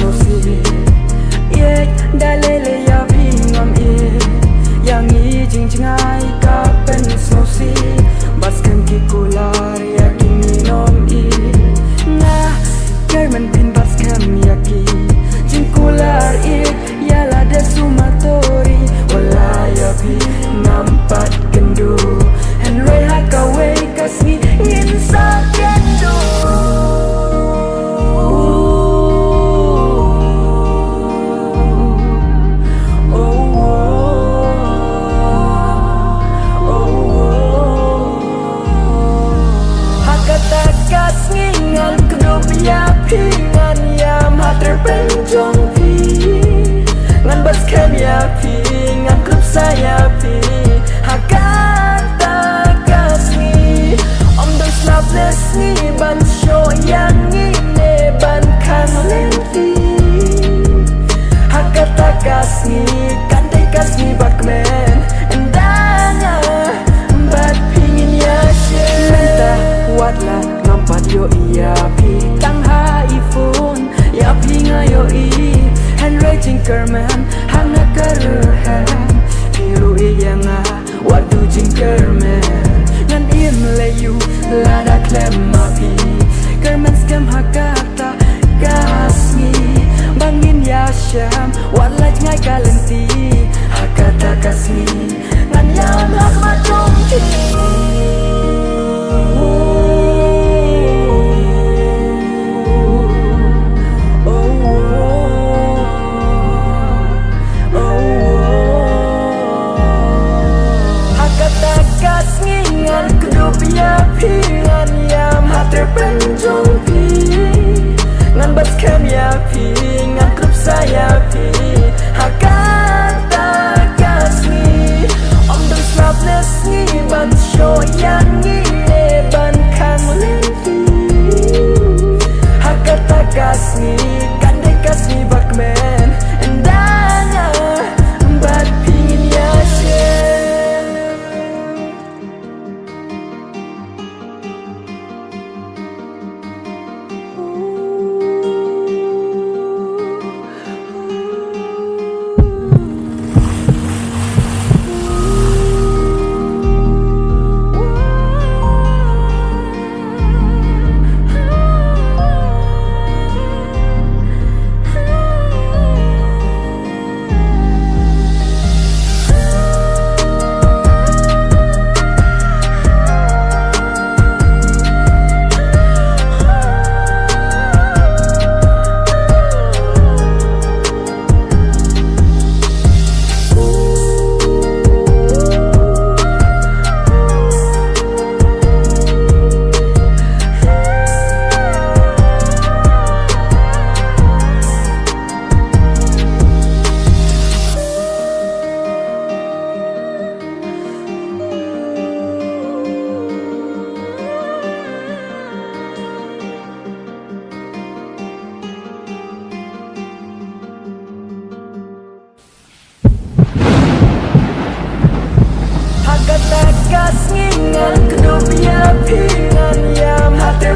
snosi ye dalele ya pingam yang jing jingai ka pen snosi baskan ki kular ya kiminom na kerman pin baskan yaki jing kular ya la de sumatori wala ya pi nampat kendu henry hakawe kasmi insa kendo pingan yam hater penjong pi ngan bas kem ya pi ngan klub saya pi hakata kasni om dong snapless ni ban show yang ini ban kan lenti hakata kasni kantai kasni bakmen endanya bat pingin ya share menta watla nampat yo iya pi iPhone ya pinga yo Henry Jinkerman hanga karuhan piru yang wadu Jinkerman ngan im leyu lada klem api Kerman scam hakata gasni bangin ya syam walaj ngai kalenti hakata kasni ngan yam hak macong pingan yam hater penjong pi ngan bas kem ya pi ngan klub saya pi hakata kasni om dong snapless ni ban show yang ini ban kan lenti hakata kasni kandai kasni bakmen endanya bat pingin ya share Kasngingan kedua pingan yam hater